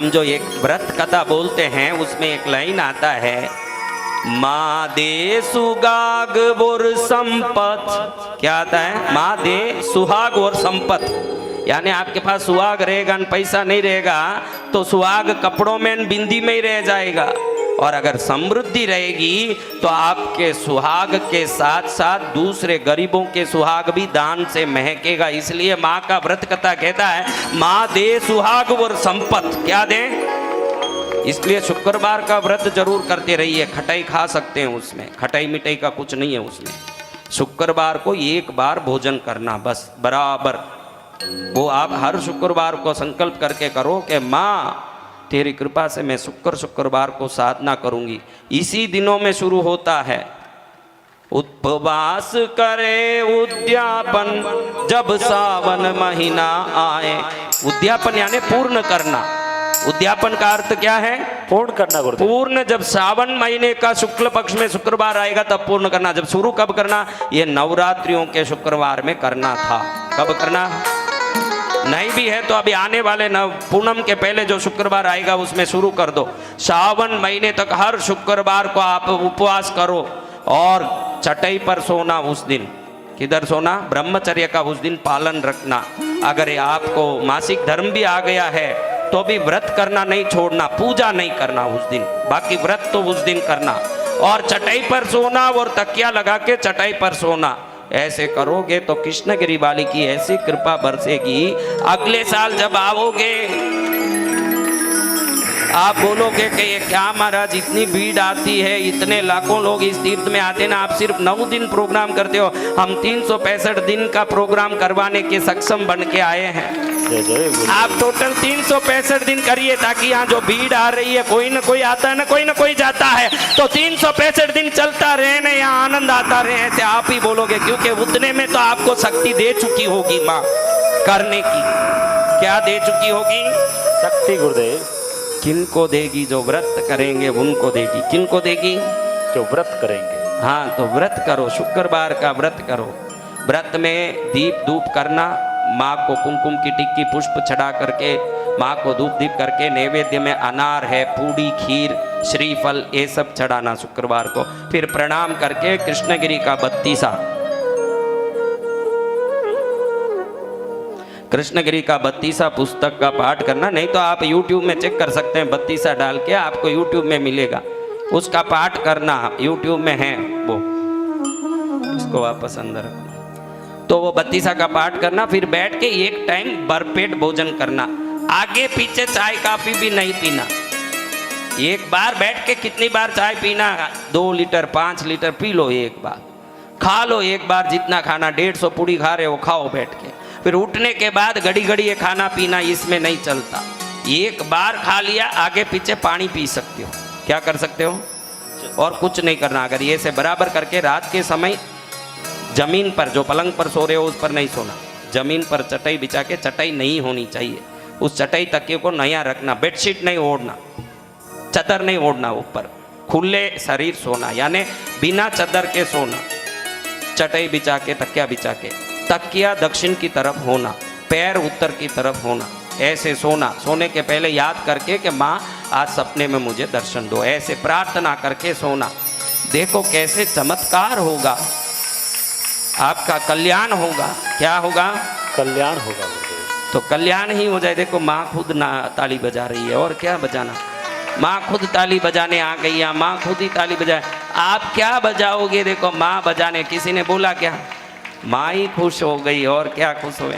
हम जो एक व्रत कथा बोलते हैं उसमें एक लाइन आता है, माँ दे सुहाग और संपत। क्या आता है? माँ दे सुहाग और संपत। यानी आपके पास सुहाग रहेगा न पैसा नहीं रहेगा तो सुहाग कपड़ों में न बिंदी में ही रह जाएगा, और अगर समृद्धि रहेगी तो आपके सुहाग के साथ साथ दूसरे गरीबों के सुहाग भी दान से महकेगा। इसलिए माँ का व्रत कथा कहता है, माँ दे सुहाग और संपत। क्या दे? इसलिए शुक्रवार का व्रत जरूर करते रहिए। खटाई खा सकते हैं उसमें, खटाई मिठाई का कुछ नहीं है उसमें। शुक्रवार को एक बार भोजन करना बस बराबर। वो आप हर शुक्रवार को संकल्प करके करो कि माँ तेरी कृपा से मैं शुक्रवार को साधना करूंगी। इसी दिनों में शुरू होता है। उपवास करे उद्यापन जब सावन महीना आए। उद्यापन यानी पूर्ण करना। उद्यापन का अर्थ क्या है? पूर्ण करना। पूर्ण जब सावन महीने का शुक्ल पक्ष में शुक्रवार आएगा तब पूर्ण करना। जब शुरू कब करना? ये नवरात्रियों के शुक्रवार में करना था। कब करना? नहीं भी है तो अभी आने वाले पूनम के पहले जो शुक्रवार आएगा उसमें शुरू कर दो। सावन महीने तक हर शुक्रवार को आप उपवास करो और चटाई पर सोना उस दिन। किधर सोना? ब्रह्मचर्य का उस दिन पालन रखना। अगर आपको मासिक धर्म भी आ गया है तो भी व्रत करना नहीं छोड़ना, पूजा नहीं करना उस दिन, बाकी व्रत तो उस दिन करना। और चटाई पर सोना और तकिया लगा के चटाई पर सोना। ऐसे करोगे तो कृष्णगिरी वाली की ऐसी कृपा बरसेगी। अगले साल जब आओगे आप बोलोगे कि ये क्या महाराज इतनी भीड़ आती है, इतने लाखों लोग इस तीर्थ में आते ना, आप सिर्फ 9 दिन प्रोग्राम करते हो। हम 365 दिन का प्रोग्राम करवाने के सक्षम बन के आए हैं। आप टोटल 365 दिन करिए ताकि यहाँ जो भीड़ आ रही है, कोई ना कोई आता है ना कोई जाता है, तो 365 दिन चलता रहे ना, यहाँ आनंद आता रहे। ऐसे आप ही बोलोगे क्योंकि उतने में तो आपको शक्ति दे चुकी होगी माँ करने की। क्या दे चुकी होगी? शक्ति गुरुदेव। किनको देगी? जो व्रत करेंगे उनको देगी। किनको देगी? जो व्रत करेंगे। हाँ, तो व्रत करो, शुक्रवार का व्रत करो। व्रत में दीप धूप करना, माँ को कुमकुम की टिक्की पुष्प चढ़ा करके, माँ को धूप दीप करके, नैवेद्य में अनार है, पूड़ी, खीर, श्रीफल, ये सब चढ़ाना शुक्रवार को। फिर प्रणाम करके कृष्णगिरी का 32 कृष्णगिरी का 32 पुस्तक का पाठ करना। नहीं तो आप YouTube में चेक कर सकते हैं, 32 डाल के आपको YouTube में मिलेगा, उसका पाठ करना। YouTube में है वो, इसको वापस अंदर रखो। तो वो 32 का पाठ करना। फिर बैठ के एक टाइम भरपेट भोजन करना। आगे पीछे चाय काफी भी नहीं पीना। एक बार बैठ के कितनी बार चाय पीना? 2 लीटर 5 लीटर पी लो, एक बार खा लो। एक बार जितना खाना, 150 पूड़ी खा रहे हो खाओ बैठ के। फिर उठने के बाद घड़ी घड़ी ये खाना पीना इसमें नहीं चलता। एक बार खा लिया, आगे पीछे पानी पी सकते हो। क्या कर सकते हो? और कुछ नहीं करना। अगर ये से बराबर करके रात के समय जमीन पर, जो पलंग पर सो रहे हो उस पर नहीं सोना, जमीन पर चटाई बिछा के, चटाई नहीं होनी चाहिए, उस चटाई तकिए को नया रखना। बेडशीट नहीं ओढ़ना, चादर नहीं ओढ़ना, ऊपर खुले शरीर सोना, यानी बिना चादर के सोना। चटाई बिछा के, तकिया बिछा के, तकिया दक्षिण की तरफ होना, पैर उत्तर की तरफ होना, ऐसे सोना। सोने के पहले याद करके कि माँ आज सपने में मुझे दर्शन दो, ऐसे प्रार्थना करके सोना। देखो कैसे चमत्कार होगा, आपका कल्याण होगा। क्या होगा? कल्याण होगा। तो कल्याण ही हो जाए। देखो माँ खुद ना ताली बजा रही है, और क्या बजाना? माँ खुद ताली बजाने आ गई है, माँ खुद ही ताली बजाए। आप क्या बजाओगे? देखो माँ बजाने, किसी ने बोला क्या? माँ ही खुश हो गई, और क्या खुश हुए?